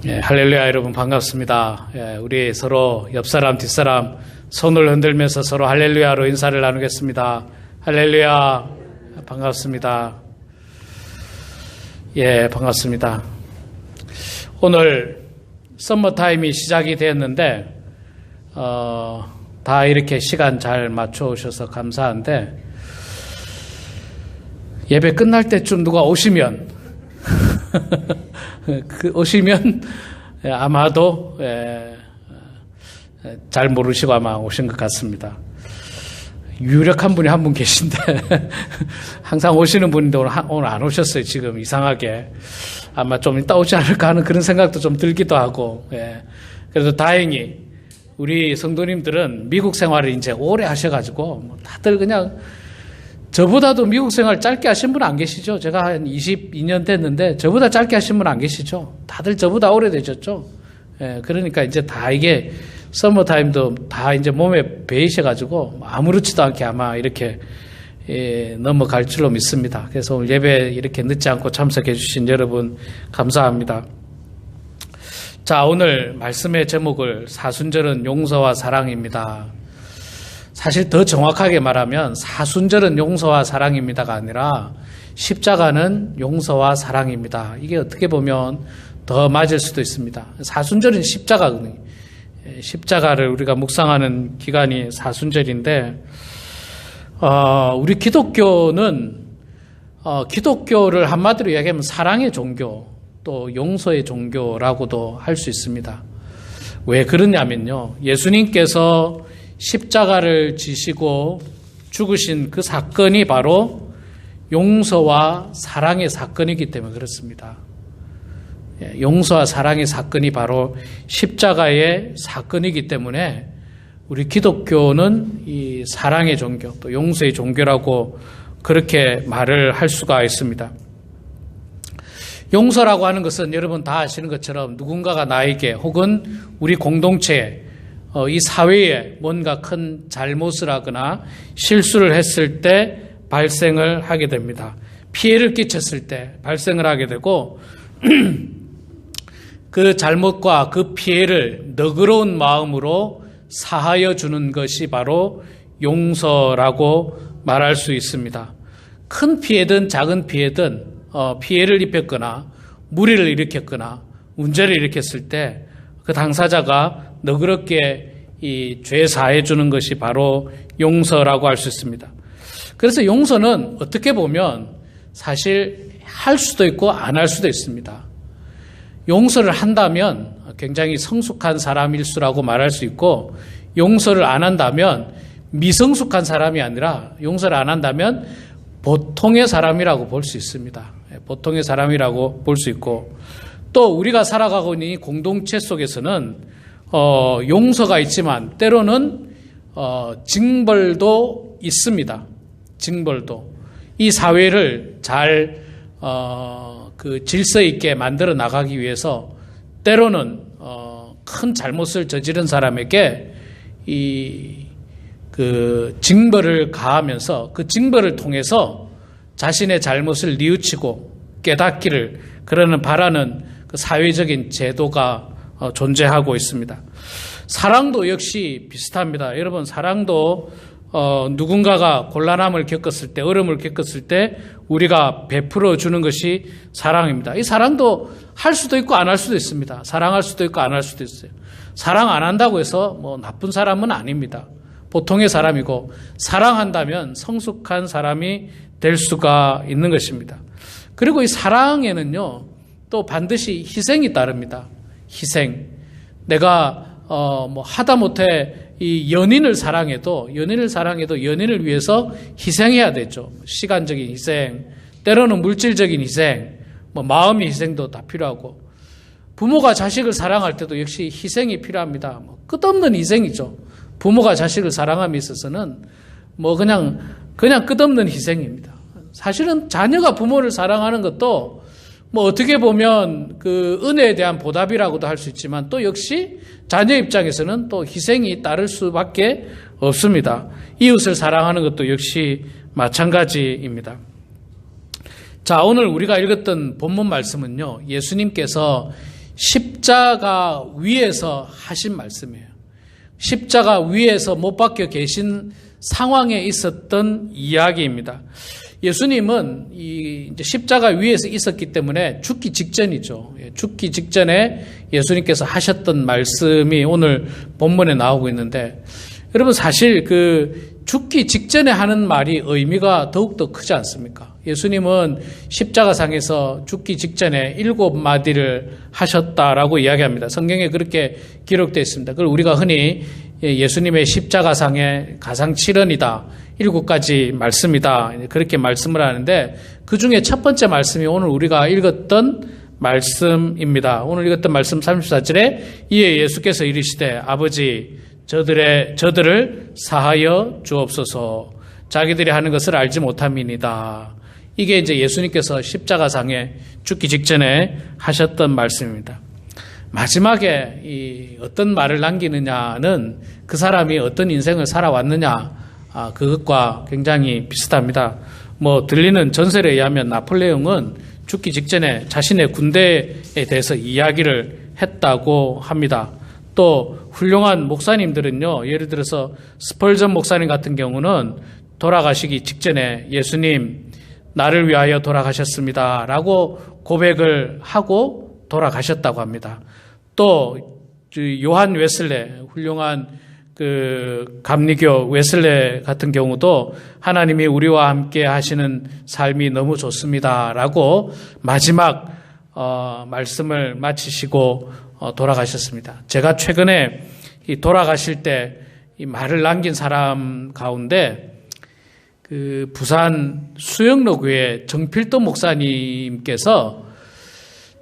예, 할렐루야 여러분 반갑습니다. 예, 우리 서로 옆사람 뒷사람 손을 흔들면서 서로 할렐루야로 인사를 나누겠습니다. 할렐루야 반갑습니다. 예, 반갑습니다. 오늘 썸머타임이 시작이 되었는데 다 이렇게 시간 잘 맞춰오셔서 감사한데 예배 끝날 때쯤 누가 오시면 오시면 아마도 잘 모르시고 아마 오신 것 같습니다. 유력한 분이 한 분 계신데 항상 오시는 분인데 오늘 안 오셨어요. 지금 이상하게 아마 좀 이따 오지 않을까 하는 그런 생각도 좀 들기도 하고 그래도 다행히 우리 성도님들은 미국 생활을 이제 오래 하셔가지고 다들 그냥 저보다도 미국 생활 짧게 하신 분 안 계시죠? 제가 한 22년 됐는데 저보다 짧게 하신 분 안 계시죠? 다들 저보다 오래되셨죠? 그러니까 이제 다 이게 서머타임도 다 이제 몸에 배이셔가지고 아무렇지도 않게 아마 이렇게 넘어갈 줄로 믿습니다. 그래서 오늘 예배 이렇게 늦지 않고 참석해 주신 여러분 감사합니다. 자, 오늘 말씀의 제목을 사순절은 용서와 사랑입니다. 사실 더 정확하게 말하면 사순절은 용서와 사랑입니다가 아니라 십자가는 용서와 사랑입니다. 이게 어떻게 보면 더 맞을 수도 있습니다. 사순절은 십자가거든요. 십자가를 우리가 묵상하는 기간이 사순절인데 우리 기독교는 기독교를 한마디로 이야기하면 사랑의 종교 또 용서의 종교라고도 할 수 있습니다. 왜 그러냐면요. 예수님께서 십자가를 지시고 죽으신 그 사건이 바로 용서와 사랑의 사건이기 때문에 그렇습니다. 용서와 사랑의 사건이 바로 십자가의 사건이기 때문에 우리 기독교는 이 사랑의 종교 또 용서의 종교라고 그렇게 말을 할 수가 있습니다. 용서라고 하는 것은 여러분 다 아시는 것처럼 누군가가 나에게 혹은 우리 공동체에 이 사회에 뭔가 큰 잘못을 하거나 실수를 했을 때 발생을 하게 됩니다. 피해를 끼쳤을 때 발생을 하게 되고 그 잘못과 그 피해를 너그러운 마음으로 사하여 주는 것이 바로 용서라고 말할 수 있습니다. 큰 피해든 작은 피해든 피해를 입혔거나 무리를 일으켰거나 문제를 일으켰을 때 그 당사자가 너그럽게 이 죄 사해 주는 것이 바로 용서라고 할 수 있습니다. 그래서 용서는 어떻게 보면 사실 할 수도 있고 안 할 수도 있습니다. 용서를 한다면 굉장히 성숙한 사람일수라고 말할 수 있고 용서를 안 한다면 미성숙한 사람이 아니라 용서를 안 한다면 보통의 사람이라고 볼 수 있습니다. 보통의 사람이라고 볼 수 있고 또 우리가 살아가고 있는 이 공동체 속에서는 용서가 있지만 때로는 징벌도 있습니다. 징벌도 이 사회를 잘 그 질서 있게 만들어 나가기 위해서 때로는 큰 잘못을 저지른 사람에게 그 징벌을 가하면서 그 징벌을 통해서 자신의 잘못을 뉘우치고 깨닫기를 바라는 그 사회적인 제도가 존재하고 있습니다. 사랑도 역시 비슷합니다. 여러분 사랑도 누군가가 곤란함을 겪었을 때 어려움을 겪었을 때 우리가 베풀어 주는 것이 사랑입니다. 이 사랑도 할 수도 있고 안 할 수도 있습니다. 사랑할 수도 있고 안 할 수도 있어요. 사랑 안 한다고 해서 뭐 나쁜 사람은 아닙니다. 보통의 사람이고 사랑한다면 성숙한 사람이 될 수가 있는 것입니다. 그리고 이 사랑에는요 또 반드시 희생이 따릅니다. 희생. 내가 뭐 하다못해 이 연인을 사랑해도 연인을 위해서 희생해야 되죠. 시간적인 희생, 때로는 물질적인 희생, 뭐 마음의 희생도 다 필요하고 부모가 자식을 사랑할 때도 역시 희생이 필요합니다. 뭐 끝없는 희생이죠. 부모가 자식을 사랑함에 있어서는 뭐 그냥 끝없는 희생입니다. 사실은 자녀가 부모를 사랑하는 것도 뭐 어떻게 보면 그 은혜에 대한 보답이라고도 할 수 있지만 또 역시 자녀 입장에서는 또 희생이 따를 수밖에 없습니다. 이웃을 사랑하는 것도 역시 마찬가지입니다. 자, 오늘 우리가 읽었던 본문 말씀은요, 예수님께서 십자가 위에서 하신 말씀이에요. 십자가 위에서 못 박혀 계신 상황에 있었던 이야기입니다. 예수님은 이제 십자가 위에서 있었기 때문에 죽기 직전이죠. 죽기 직전에 예수님께서 하셨던 말씀이 오늘 본문에 나오고 있는데, 여러분 사실 그 죽기 직전에 하는 말이 의미가 더욱더 크지 않습니까? 예수님은 십자가상에서 죽기 직전에 7마디를 하셨다라고 이야기합니다. 성경에 그렇게 기록되어 있습니다. 그걸 우리가 흔히 예수님의 십자가상의 가상 7언이다, 7가지 말씀이다, 그렇게 말씀을 하는데, 그 중에 첫 번째 말씀이 오늘 우리가 읽었던 말씀입니다. 오늘 읽었던 말씀 34절에 이에 예수께서 이르시되 아버지 저들을 사하여 주옵소서, 자기들이 하는 것을 알지 못함이니이다. 이게 이제 예수님께서 십자가상에 죽기 직전에 하셨던 말씀입니다. 마지막에 어떤 말을 남기느냐는 그 사람이 어떤 인생을 살아왔느냐, 그것과 굉장히 비슷합니다. 들리는 전설에 의하면 나폴레옹은 죽기 직전에 자신의 군대에 대해서 이야기를 했다고 합니다. 또 훌륭한 목사님들은요, 예를 들어서 스펄전 목사님 같은 경우는 돌아가시기 직전에 예수님 나를 위하여 돌아가셨습니다 라고 고백을 하고 돌아가셨다고 합니다. 또 요한 웨슬레, 훌륭한 그 감리교 웨슬레 같은 경우도 하나님이 우리와 함께 하시는 삶이 너무 좋습니다 라고 마지막 말씀을 마치시고 돌아가셨습니다. 제가 최근에 돌아가실 때 이 말을 남긴 사람 가운데 그 부산 수영로교회 정필도 목사님께서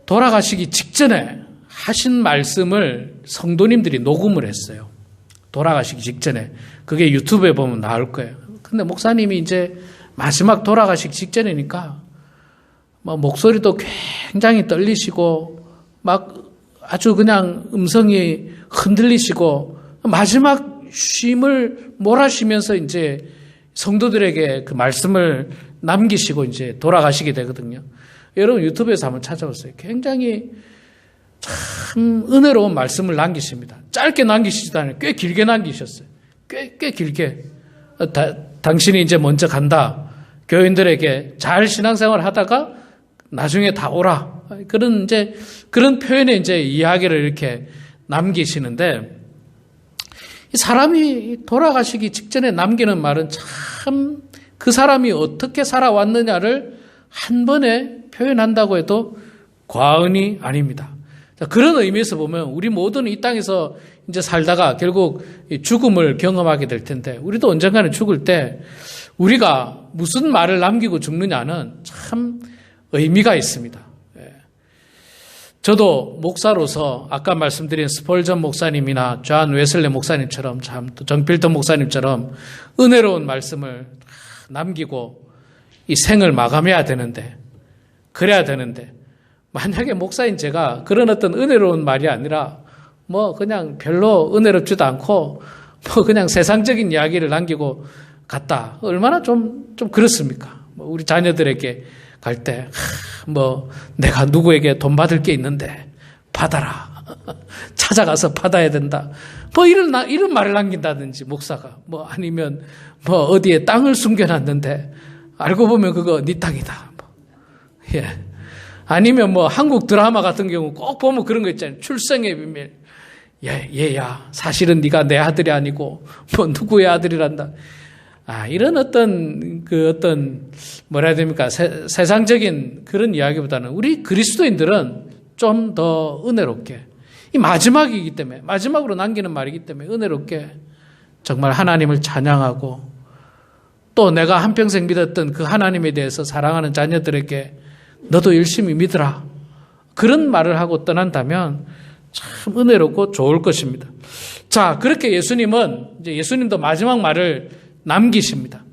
돌아가시기 직전에 하신 말씀을 성도님들이 녹음을 했어요. 돌아가시기 직전에. 그게 유튜브에 보면 나올 거예요. 근데 목사님이 이제 마지막 돌아가시기 직전이니까 목소리도 굉장히 떨리시고 막 아주 그냥 음성이 흔들리시고 마지막 쉼을 몰아쉬면서 이제 성도들에게 그 말씀을 남기시고 이제 돌아가시게 되거든요. 여러분 유튜브에서 한번 찾아보세요. 굉장히 참 은혜로운 말씀을 남기십니다. 짧게 남기시지도 않아요. 꽤 길게 남기셨어요. 꽤 길게. 당신이 이제 먼저 간다. 교인들에게 잘 신앙생활 하다가 나중에 다 오라. 그런 표현의 이제 이야기를 이렇게 남기시는데, 이 사람이 돌아가시기 직전에 남기는 말은 참 그 사람이 어떻게 살아왔느냐를 한 번에 표현한다고 해도 과언이 아닙니다. 그런 의미에서 보면 우리 모두는 이 땅에서 이제 살다가 결국 죽음을 경험하게 될 텐데, 우리도 언젠가는 죽을 때 우리가 무슨 말을 남기고 죽느냐는 참 의미가 있습니다. 저도 목사로서 아까 말씀드린 스펄전 목사님이나 존 웨슬레 목사님처럼, 참 또 정필ton 목사님처럼 은혜로운 말씀을 남기고 이 생을 마감해야 되는데, 그래야 되는데, 만약에 목사인 제가 그런 어떤 은혜로운 말이 아니라 그냥 별로 은혜롭지도 않고 그냥 세상적인 이야기를 남기고 갔다. 얼마나 좀 그렇습니까? 우리 자녀들에게 갈 때 내가 누구에게 돈 받을 게 있는데 받아라. 찾아가서 받아야 된다. 이런 말을 남긴다든지, 목사가 아니면 어디에 땅을 숨겨놨는데 알고 보면 그거 네 땅이다. 예. 아니면 한국 드라마 같은 경우 꼭 보면 그런 거 있잖아요. 출생의 비밀. 얘야, 사실은 네가 내 아들이 아니고 누구의 아들이란다. 이런 어떤 뭐라 해야 됩니까? 세상적인 그런 이야기보다는 우리 그리스도인들은 좀 더 은혜롭게, 이 마지막이기 때문에, 마지막으로 남기는 말이기 때문에 은혜롭게 정말 하나님을 찬양하고, 또 내가 한평생 믿었던 그 하나님에 대해서 사랑하는 자녀들에게 너도 열심히 믿으라. 그런 말을 하고 떠난다면 참 은혜롭고 좋을 것입니다. 자, 그렇게 예수님도 마지막 말을 남기십니다.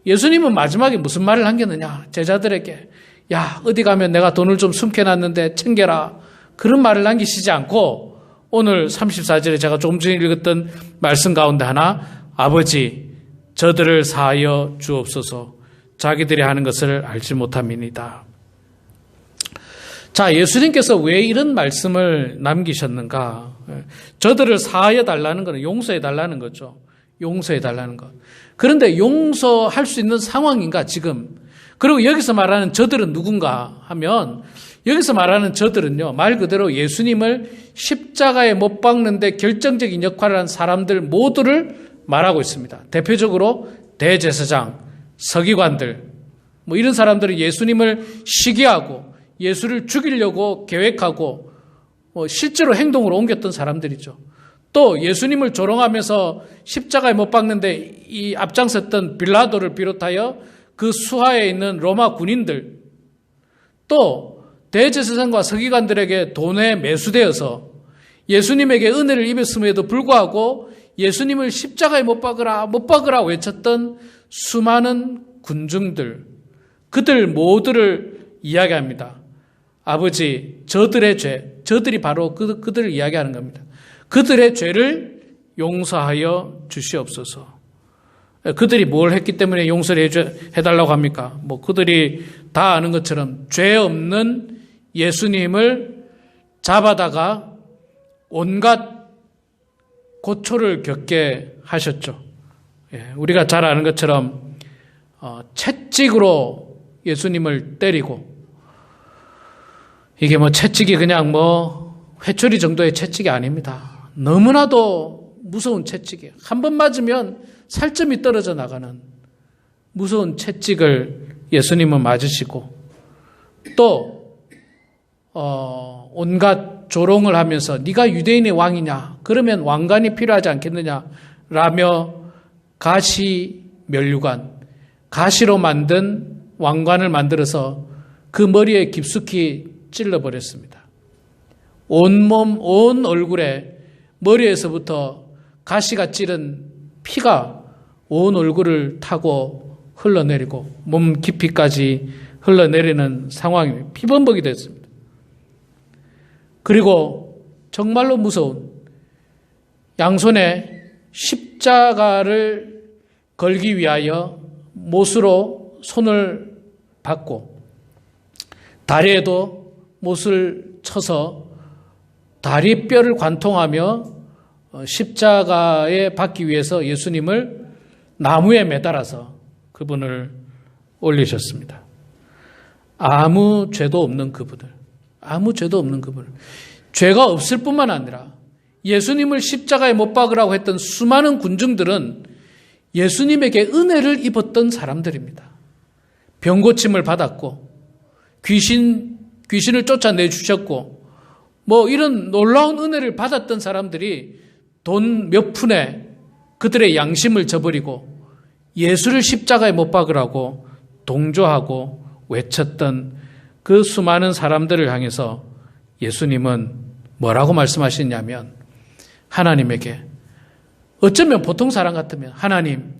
예수님은 마지막에 무슨 말을 남겼느냐? 제자들에게, 야, 어디 가면 내가 돈을 좀 숨겨놨는데 챙겨라. 그런 말을 남기시지 않고 오늘 34절에 제가 조금 전에 읽었던 말씀 가운데 하나, 아버지 저들을 사하여 주옵소서, 자기들이 하는 것을 알지 못함이니이다. 자, 예수님께서 왜 이런 말씀을 남기셨는가? 저들을 사하여 달라는 것은 용서해 달라는 거죠. 용서해 달라는 것. 그런데 용서할 수 있는 상황인가, 지금? 그리고 여기서 말하는 저들은 누군가 하면, 여기서 말하는 저들은요, 말 그대로 예수님을 십자가에 못 박는데 결정적인 역할을 한 사람들 모두를 말하고 있습니다. 대표적으로 대제사장, 서기관들, 뭐 이런 사람들은 예수님을 시기하고 예수를 죽이려고 계획하고 실제로 행동으로 옮겼던 사람들이죠. 또 예수님을 조롱하면서 십자가에 못 박는데 이 앞장섰던 빌라도를 비롯하여 그 수하에 있는 로마 군인들, 또 대제사장과 서기관들에게 돈에 매수되어서 예수님에게 은혜를 입었음에도 불구하고 예수님을 십자가에 못 박으라 외쳤던 수많은 군중들, 그들 모두를 이야기합니다. 아버지, 저들의 죄, 저들이 바로 그들을 이야기하는 겁니다. 그들의 죄를 용서하여 주시옵소서. 그들이 뭘 했기 때문에 용서를 해달라고 합니까? 뭐 그들이 다 아는 것처럼 죄 없는 예수님을 잡아다가 온갖 고초를 겪게 하셨죠. 우리가 잘 아는 것처럼 채찍으로 예수님을 때리고, 이게 뭐 채찍이 그냥 뭐 회초리 정도의 채찍이 아닙니다. 너무나도 무서운 채찍이에요. 한 번 맞으면 살점이 떨어져 나가는 무서운 채찍을 예수님은 맞으시고, 또 온갖 조롱을 하면서 네가 유대인의 왕이냐, 그러면 왕관이 필요하지 않겠느냐 라며 가시 면류관, 가시로 만든 왕관을 만들어서 그 머리에 깊숙이 찔러버렸습니다. 온몸, 온 얼굴에 머리에서부터 가시가 찌른 피가 온 얼굴을 타고 흘러내리고 몸 깊이까지 흘러내리는 상황이 피범벅이 됐습니다. 그리고 정말로 무서운, 양손에 십자가를 걸기 위하여 못으로 손을 받고 다리에도 못을 쳐서 다리뼈를 관통하며 십자가에 박기 위해서 예수님을 나무에 매달아서 그분을 올리셨습니다. 아무 죄도 없는 그분을, 죄가 없을 뿐만 아니라 예수님을 십자가에 못 박으라고 했던 수많은 군중들은 예수님에게 은혜를 입었던 사람들입니다. 병고침을 받았고 귀신을 쫓아내주셨고 뭐 이런 놀라운 은혜를 받았던 사람들이 돈 몇 푼에 그들의 양심을 저버리고 예수를 십자가에 못 박으라고 동조하고 외쳤던 그 수많은 사람들을 향해서 예수님은 뭐라고 말씀하시냐면, 하나님에게, 어쩌면 보통 사람 같으면 하나님,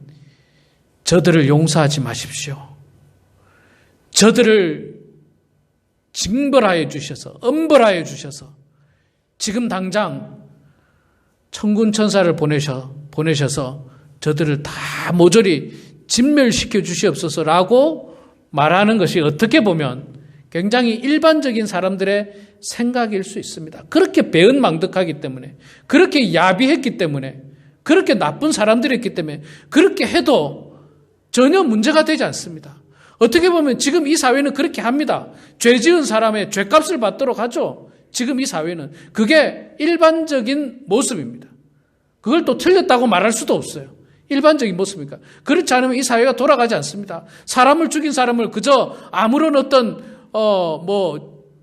저들을 용서하지 마십시오. 저들을 징벌하여 주셔서, 엄벌하여 주셔서 지금 당장 천군 천사를 보내셔서 저들을 다 모조리 진멸시켜 주시옵소서라고 말하는 것이 어떻게 보면 굉장히 일반적인 사람들의 생각일 수 있습니다. 그렇게 배은망덕하기 때문에, 그렇게 야비했기 때문에, 그렇게 나쁜 사람들이었기 때문에 그렇게 해도 전혀 문제가 되지 않습니다. 어떻게 보면 지금 이 사회는 그렇게 합니다. 죄 지은 사람의 죄값을 받도록 하죠. 지금 이 사회는. 그게 일반적인 모습입니다. 그걸 또 틀렸다고 말할 수도 없어요. 일반적인 모습이니까. 그렇지 않으면 이 사회가 돌아가지 않습니다. 사람을 죽인 사람을 그저 아무런 어떤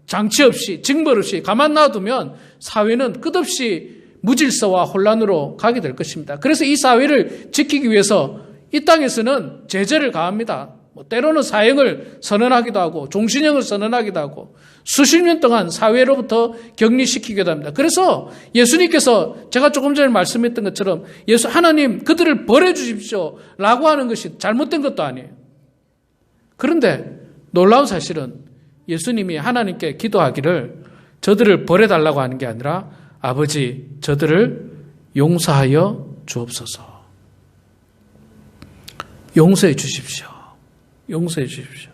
장치 없이, 징벌 없이 가만 놔두면 사회는 끝없이 무질서와 혼란으로 가게 될 것입니다. 그래서 이 사회를 지키기 위해서 이 땅에서는 제재를 가합니다. 때로는 사형을 선언하기도 하고 종신형을 선언하기도 하고 수십 년 동안 사회로부터 격리시키기도 합니다. 그래서 예수님께서 제가 조금 전에 말씀했던 것처럼 하나님 그들을 벌해주십시오 라고 하는 것이 잘못된 것도 아니에요. 그런데 놀라운 사실은 예수님이 하나님께 기도하기를 저들을 벌해달라고 하는 게 아니라 아버지 저들을 용서하여 주옵소서. 용서해 주십시오. 용서해 주십시오.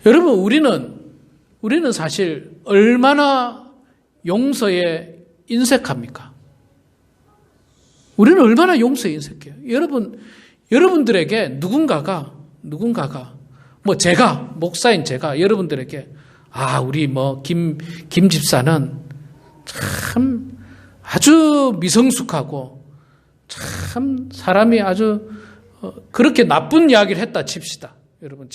여러분, 우리는 우리는 사실 얼마나 용서에 인색합니까? 우리는 얼마나 용서에 인색해요. 여러분들에게 누군가가, 뭐 제가, 목사인 제가 여러분들에게, 우리 김 집사는 참 아주 미성숙하고 참 사람이 아주 그렇게 나쁜 이야기를 했다 칩시다. 여러분,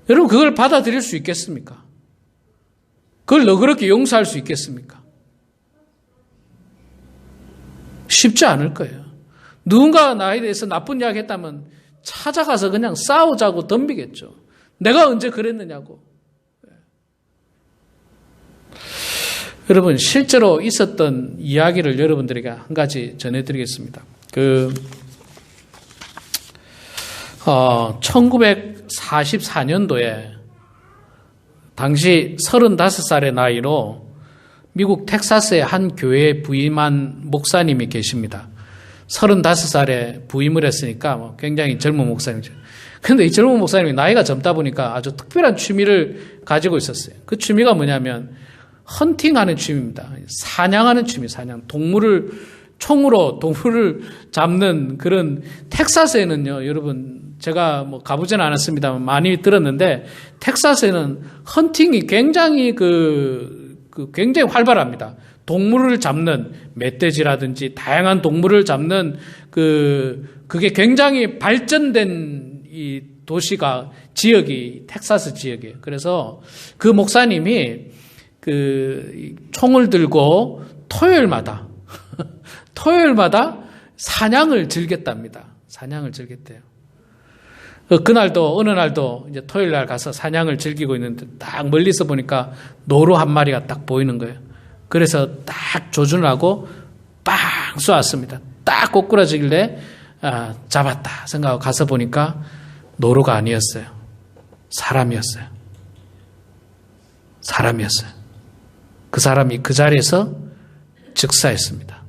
여러분 그걸 받아들일 수 있겠습니까? 그걸 너그럽게 용서할 수 있겠습니까? 쉽지 않을 거예요. 누군가 나에 대해서 나쁜 이야기 했다면 찾아가서 그냥 싸우자고 덤비겠죠. 내가 언제 그랬느냐고. 여러분, 실제로 있었던 이야기를 여러분들에게 한 가지 전해드리겠습니다. 1944년도에 당시 35살의 나이로 미국 텍사스의 한 교회에 부임한 목사님이 계십니다. 35살에 부임을 했으니까 굉장히 젊은 목사님이죠. 그런데 이 젊은 목사님이 나이가 젊다 보니까 아주 특별한 취미를 가지고 있었어요. 그 취미가 뭐냐면 헌팅하는 취미입니다. 사냥하는 취미, 사냥. 총으로 동물을 잡는 그런, 텍사스에는요, 여러분, 제가 가보지는 않았습니다만 많이 들었는데, 텍사스에는 헌팅이 굉장히 굉장히 활발합니다. 동물을 잡는, 멧돼지라든지 다양한 동물을 잡는 그게 굉장히 발전된 이 도시가, 지역이 텍사스 지역이에요. 그래서 그 목사님이 총을 들고 토요일마다 사냥을 즐겼답니다. 사냥을 즐겼대요. 어느 날도 이제 토요일 날 가서 사냥을 즐기고 있는데 딱 멀리서 보니까 노루 한 마리가 딱 보이는 거예요. 그래서 딱 조준을 하고 빵 쏘았습니다. 딱 꼬꾸라지길래 잡았다 생각하고 가서 보니까 노루가 아니었어요. 사람이었어요. 그 사람이 그 자리에서 즉사했습니다.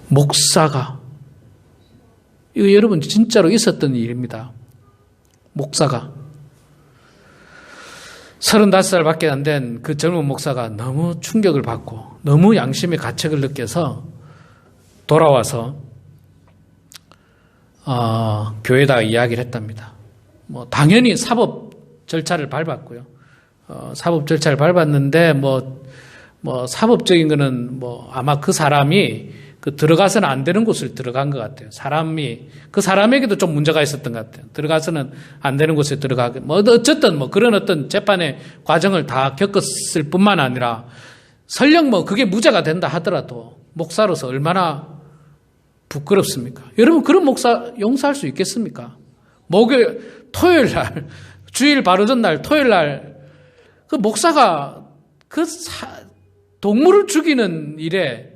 목사가, 이거 여러분 진짜로 있었던 일입니다. 목사가 35살밖에 안 된 그 젊은 목사가 너무 충격을 받고 너무 양심의 가책을 느껴서 돌아와서 교회에다가 이야기를 했답니다. 당연히 사법 절차를 밟았고요. 사법 절차를 밟았는데 사법적인 거는 아마 그 사람이 들어가서는 안 되는 곳을 들어간 것 같아요. 그 사람에게도 좀 문제가 있었던 것 같아요. 들어가서는 안 되는 곳에 들어가게. 어쨌든 그런 어떤 재판의 과정을 다 겪었을 뿐만 아니라 설령 그게 무죄가 된다 하더라도 목사로서 얼마나 부끄럽습니까? 여러분, 그런 목사 용서할 수 있겠습니까? 토요일 날, 주일 바로 전날 토요일 날, 그 목사가 동물을 죽이는 일에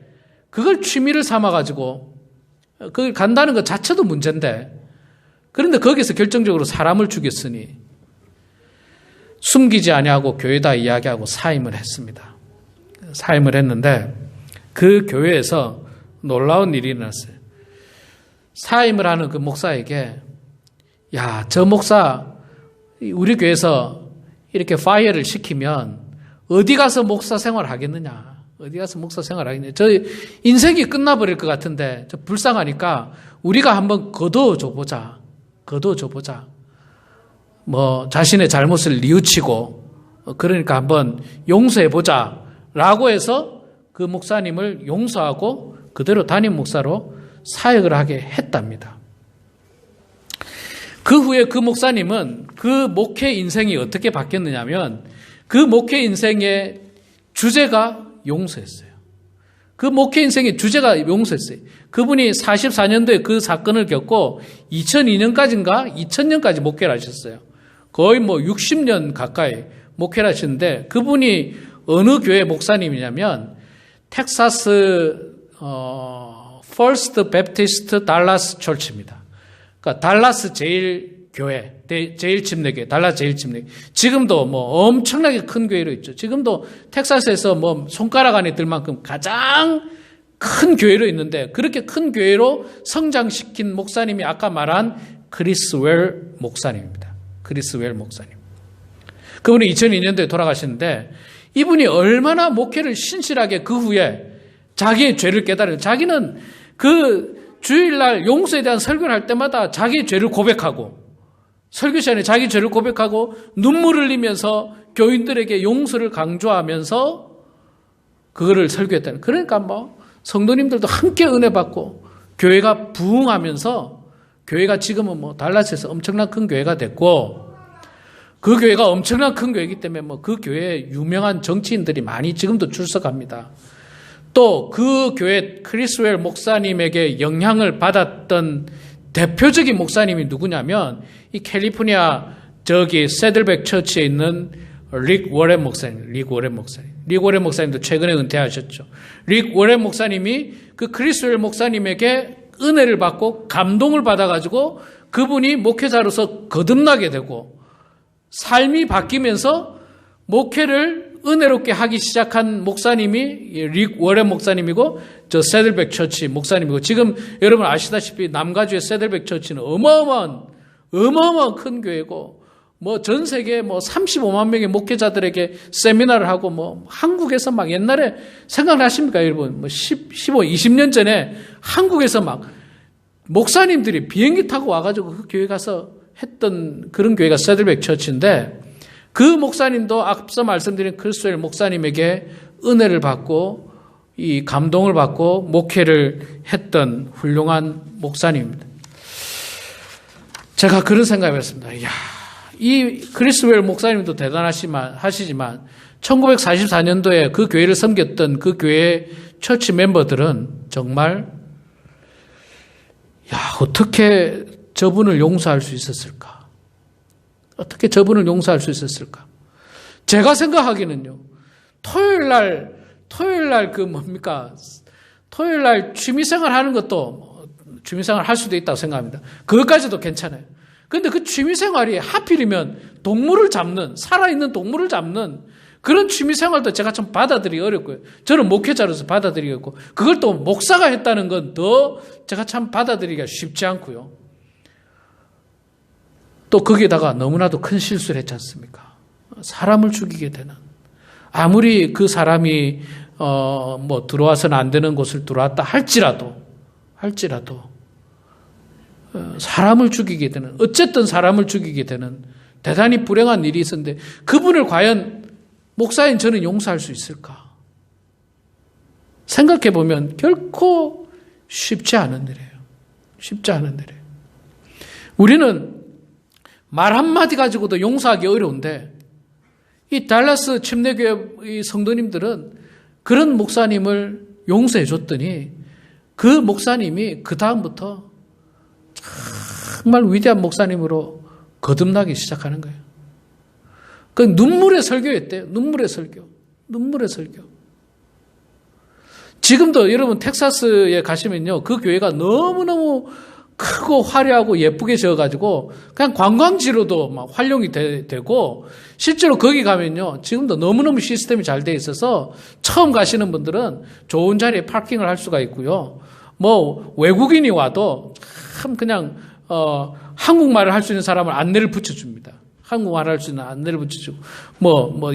그걸 취미를 삼아가지고 그걸 간다는 것 자체도 문제인데, 그런데 거기서 결정적으로 사람을 죽였으니 숨기지 아니하고 교회에다 이야기하고 사임을 했습니다. 사임을 했는데 그 교회에서 놀라운 일이 일어났어요. 사임을 하는 그 목사에게, 저 목사 우리 교회에서 이렇게 파이어를 시키면 어디 가서 목사 생활 하겠느냐? 저 인생이 끝나버릴 것 같은데, 불쌍하니까 우리가 한번 거둬줘 보자. 자신의 잘못을 뉘우치고, 그러니까 한번 용서해 보자. 라고 해서 그 목사님을 용서하고 그대로 담임 목사로 사역을 하게 했답니다. 그 후에 그 목사님은 그 목회 인생이 어떻게 바뀌었느냐면, 그 목회 인생의 주제가 용서였어요. 그 목회 인생의 주제가 용서였어요. 그분이 44년도에 그 사건을 겪고 2002년까지인가 2000년까지 목회를 하셨어요. 거의 60년 가까이 목회를 하셨는데, 그분이 어느 교회 목사님이냐면 텍사스 First Baptist Dallas Church입니다. 그러니까 달라스 제일교회, 제일침례교회, 달라스 제일침례교회. 지금도 엄청나게 큰 교회로 있죠. 지금도 텍사스에서 손가락 안에 들 만큼 가장 큰 교회로 있는데, 그렇게 큰 교회로 성장시킨 목사님이 아까 말한 크리스 웰 목사님입니다. 크리스웰 목사님. 그분이 2002년도에 돌아가셨는데 이분이 얼마나 목회를 신실하게 그 후에 자기의 죄를 깨달아요. 자기는 그 주일날 용서에 대한 설교를 할 때마다 자기의 죄를 고백하고 설교 시간에 자기 죄를 고백하고 눈물을 흘리면서 교인들에게 용서를 강조하면서 그거를 설교했다는. 그러니까 뭐 성도님들도 함께 은혜 받고 교회가 부흥하면서 교회가 지금은 뭐 달라스에서 엄청난 큰 교회가 됐고 그 교회가 엄청난 큰 교회이기 때문에 뭐 그 교회에 유명한 정치인들이 많이 지금도 출석합니다. 또 그 교회 크리스웰 목사님에게 영향을 받았던 대표적인 목사님이 누구냐면 이 캘리포니아 저기 세들백 처치에 있는 릭 워렌 목사님. 릭 워렌 목사님도 최근에 은퇴하셨죠. 릭 워렌 목사님이 그 크리스웰 목사님에게 은혜를 받고 감동을 받아가지고 그분이 목회자로서 거듭나게 되고 삶이 바뀌면서 목회를 은혜롭게 하기 시작한 목사님이 릭 워렌 목사님이고 저 세들백 처치 목사님이고 지금 여러분 아시다시피 남가주의 세들백 처치는 어마어마한 큰 교회고 뭐 전 세계 뭐 35만 명의 목회자들에게 세미나를 하고 뭐 한국에서 막 옛날에 생각나십니까 여러분? 뭐 15, 20년 전에 한국에서 막 목사님들이 비행기 타고 와가지고 그 교회 가서 했던 그런 교회가 세들백 처치인데 그 목사님도 앞서 말씀드린 크리스웰 목사님에게 은혜를 받고 이 감동을 받고 목회를 했던 훌륭한 목사님입니다. 제가 그런 생각을 했습니다. 이야, 이 크리스웰 목사님도 하시지만 1944년도에 그 교회를 섬겼던 그 교회 처치 멤버들은 정말 어떻게 저분을 용서할 수 있었을까? 어떻게 저분을 용서할 수 있었을까? 제가 생각하기는요. 토요일 날 토요일 날 취미생활 하는 것도 취미생활 할 수도 있다고 생각합니다. 그것까지도 괜찮아요. 그런데 그 취미생활이 하필이면 살아있는 동물을 잡는 그런 취미생활도 제가 좀 받아들이기 어렵고요. 저는 목회자로서 받아들이겠고, 그걸 또 목사가 했다는 건 더 제가 참 받아들이기가 쉽지 않고요. 또 거기에다가 너무나도 큰 실수를 했지 않습니까? 사람을 죽이게 되는. 아무리 그 사람이 들어와서는 안 되는 곳을 들어왔다 할지라도 사람을 죽이게 되는, 어쨌든 사람을 죽이게 되는 대단히 불행한 일이 있었는데 그분을 과연 목사인 저는 용서할 수 있을까? 생각해 보면 결코 쉽지 않은 일이에요. 우리는 말 한마디 가지고도 용서하기 어려운데 이 달라스 침례교회 성도님들은 그런 목사님을 용서해 줬더니 그 목사님이 그 다음부터 정말 위대한 목사님으로 거듭나기 시작하는 거예요. 그 눈물의 설교였대요. 눈물의 설교. 지금도 여러분 텍사스에 가시면요. 그 교회가 너무너무 크고 화려하고 예쁘게 지어가지고 그냥 관광지로도 막 활용이 되고 실제로 거기 가면요. 지금도 너무너무 시스템이 잘 돼 있어서 처음 가시는 분들은 좋은 자리에 파킹을 할 수가 있고요. 뭐 외국인이 와도 참 그냥 한국말을 할 수 있는 사람을 안내를 붙여줍니다. 한국말 할 수 있는 안내를 붙여주고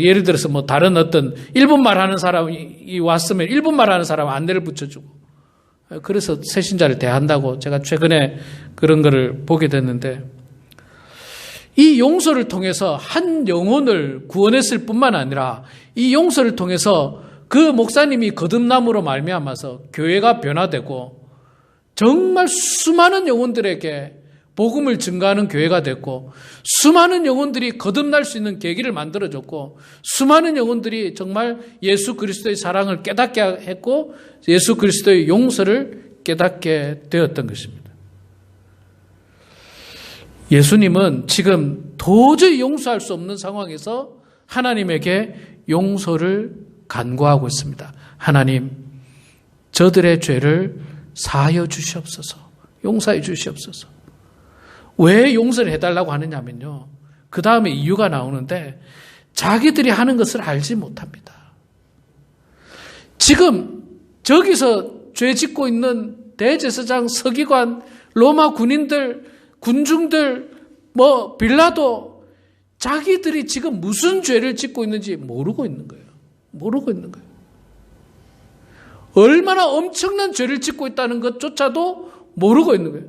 예를 들어서 다른 어떤 일본말 하는 사람이 왔으면 일본말 하는 사람 안내를 붙여주고 그래서 새신자를 대한다고 제가 최근에 그런 거를 보게 됐는데 이 용서를 통해서 한 영혼을 구원했을 뿐만 아니라 이 용서를 통해서 그 목사님이 거듭남으로 말미암아서 교회가 변화되고 정말 수많은 영혼들에게 복음을 증가하는 교회가 됐고 수많은 영혼들이 거듭날 수 있는 계기를 만들어줬고 수많은 영혼들이 정말 예수 그리스도의 사랑을 깨닫게 했고 예수 그리스도의 용서를 깨닫게 되었던 것입니다. 예수님은 지금 도저히 용서할 수 없는 상황에서 하나님에게 용서를 간구하고 있습니다. 하나님, 저들의 죄를 사하여 주시옵소서. 용서해 주시옵소서. 왜 용서를 해달라고 하느냐면요. 그 다음에 이유가 나오는데 자기들이 하는 것을 알지 못합니다. 지금 저기서 죄 짓고 있는 대제사장, 서기관, 로마 군인들, 군중들, 빌라도 자기들이 지금 무슨 죄를 짓고 있는지 모르고 있는 거예요. 모르고 있는 거예요. 얼마나 엄청난 죄를 짓고 있다는 것조차도 모르고 있는 거예요.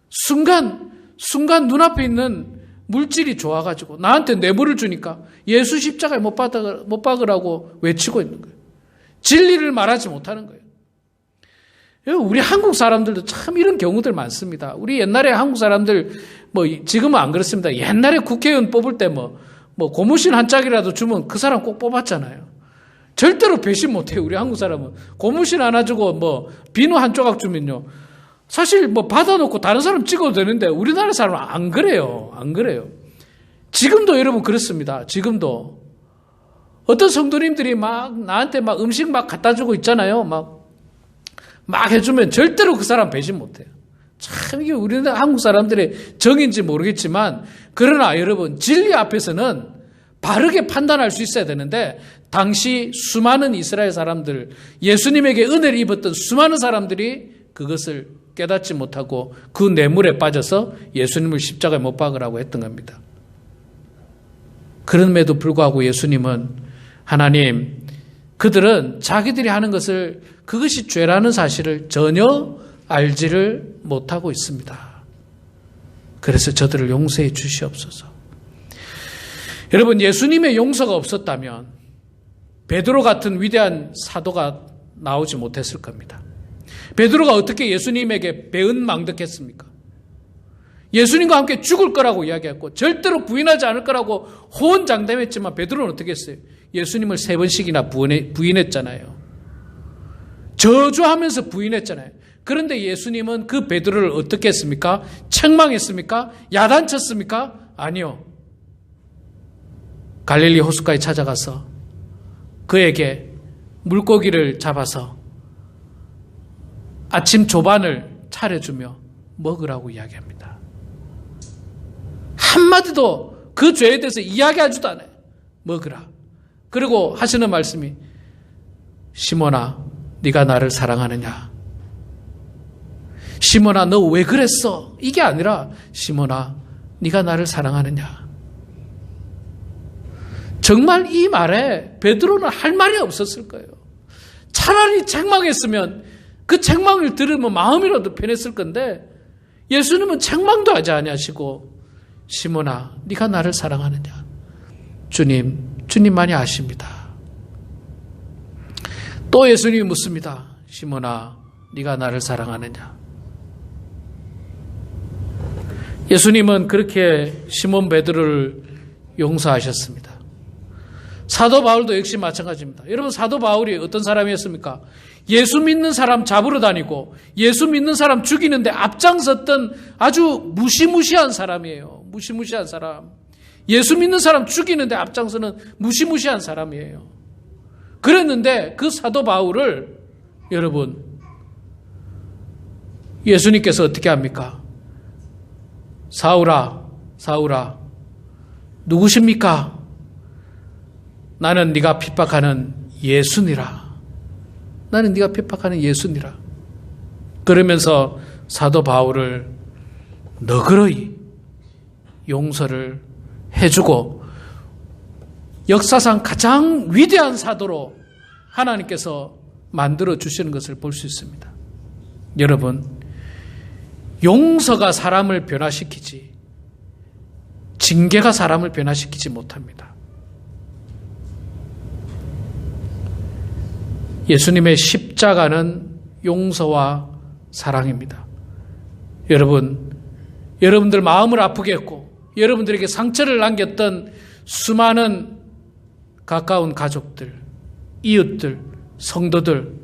순간 눈앞에 있는 물질이 좋아가지고 나한테 뇌물을 주니까 예수 십자가에 못 박으라고 외치고 있는 거예요. 진리를 말하지 못하는 거예요. 우리 한국 사람들도 참 이런 경우들 많습니다. 우리 옛날에 한국 사람들, 지금은 안 그렇습니다. 옛날에 국회의원 뽑을 때 고무신 한 짝이라도 주면 그 사람 꼭 뽑았잖아요. 절대로 배신 못해요, 우리 한국 사람은. 고무신 하나 주고 비누 한 조각 주면요. 사실 받아놓고 다른 사람 찍어도 되는데 우리나라 사람은 안 그래요. 안 그래요. 지금도 여러분 그렇습니다. 지금도. 어떤 성도님들이 나한테 음식 갖다 주고 있잖아요. 막 해주면 절대로 그 사람 배신 못해요. 참 이게 우리나라 한국 사람들의 정인지 모르겠지만 그러나 여러분 진리 앞에서는 바르게 판단할 수 있어야 되는데 당시 수많은 이스라엘 사람들, 예수님에게 은혜를 입었던 수많은 사람들이 그것을 깨닫지 못하고 그 뇌물에 빠져서 예수님을 십자가에 못 박으라고 했던 겁니다. 그럼에도 불구하고 예수님은 하나님, 그들은 자기들이 하는 것을 그것이 죄라는 사실을 전혀 알지를 못하고 있습니다. 그래서 저들을 용서해 주시옵소서. 여러분, 예수님의 용서가 없었다면 베드로 같은 위대한 사도가 나오지 못했을 겁니다. 베드로가 어떻게 예수님에게 배은망덕했습니까? 예수님과 함께 죽을 거라고 이야기했고 절대로 부인하지 않을 거라고 호언장담했지만 베드로는 어떻게 했어요? 예수님을 3번씩이나 부인했잖아요. 저주하면서 부인했잖아요. 그런데 예수님은 그 베드로를 어떻게 했습니까? 책망했습니까? 야단쳤습니까? 아니요. 갈릴리 호숫가에 찾아가서 그에게 물고기를 잡아서 아침 조반을 차려주며 먹으라고 이야기합니다. 한마디도 그 죄에 대해서 이야기하지도 않아요. 먹으라. 그리고 하시는 말씀이 시몬아, 네가 나를 사랑하느냐? 시몬아, 너 왜 그랬어? 이게 아니라 시몬아, 네가 나를 사랑하느냐? 정말 이 말에 베드로는 할 말이 없었을 거예요. 차라리 책망했으면 그 책망을 들으면 마음이라도 편했을 건데 예수님은 책망도 하지 아니하시고 시몬아, 네가 나를 사랑하느냐? 주님만이 아십니다. 또 예수님이 묻습니다. 시몬아, 네가 나를 사랑하느냐? 예수님은 그렇게 시몬 베드로를 용서하셨습니다. 사도 바울도 역시 마찬가지입니다. 여러분, 사도 바울이 어떤 사람이었습니까? 예수 믿는 사람 잡으러 다니고 예수 믿는 사람 죽이는데 앞장섰던 아주 무시무시한 사람이에요. 무시무시한 사람. 예수 믿는 사람 죽이는데 앞장서는 무시무시한 사람이에요. 그랬는데 그 사도 바울을 여러분 예수님께서 어떻게 합니까? 사울아, 사울아, 누구십니까? 나는 네가 핍박하는 예수니라. 나는 네가 핍박하는 예수니라. 그러면서 사도 바울을 너그러이 용서를 해주고 역사상 가장 위대한 사도로 하나님께서 만들어 주시는 것을 볼 수 있습니다. 여러분, 용서가 사람을 변화시키지 징계가 사람을 변화시키지 못합니다. 예수님의 십자가는 용서와 사랑입니다. 여러분들 마음을 아프게 했고 여러분들에게 상처를 남겼던 수많은 가까운 가족들, 이웃들, 성도들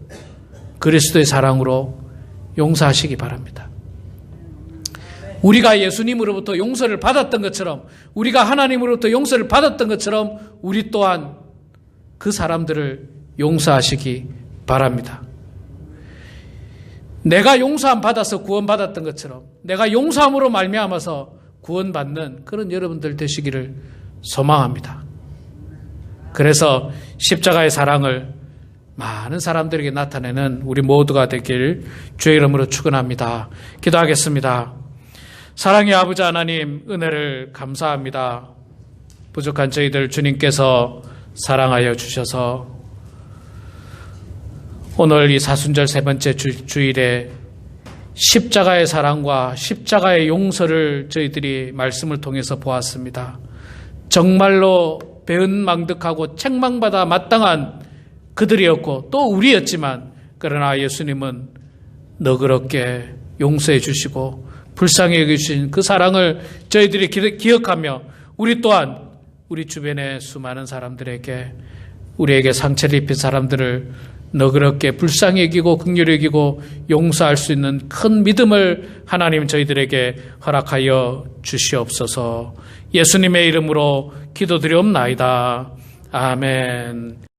그리스도의 사랑으로 용서하시기 바랍니다. 우리가 예수님으로부터 용서를 받았던 것처럼 우리가 하나님으로부터 용서를 받았던 것처럼 우리 또한 그 사람들을 용서하시기 바랍니다. 내가 용서함 받아서 구원받았던 것처럼 내가 용서함으로 말미암아서 구원받는 그런 여러분들 되시기를 소망합니다. 그래서 십자가의 사랑을 많은 사람들에게 나타내는 우리 모두가 되길 주의 이름으로 축원합니다. 기도하겠습니다. 사랑의 아버지 하나님, 은혜를 감사합니다. 부족한 저희들 주님께서 사랑하여 주셔서 오늘 이 사순절 세 번째 주일에 십자가의 사랑과 십자가의 용서를 저희들이 말씀을 통해서 보았습니다. 정말로 배은망덕하고 책망받아 마땅한 그들이었고 또 우리였지만, 그러나 예수님은 너그럽게 용서해 주시고 불쌍히 여기신 그 사랑을 저희들이 기억하며 우리 또한 우리 주변의 수많은 사람들에게, 우리에게 상처를 입힌 사람들을 너그럽게 불쌍히 여기고 긍휼히 여기고 용서할 수 있는 큰 믿음을 하나님 저희들에게 허락하여 주시옵소서. 예수님의 이름으로 기도드리옵나이다. 아멘.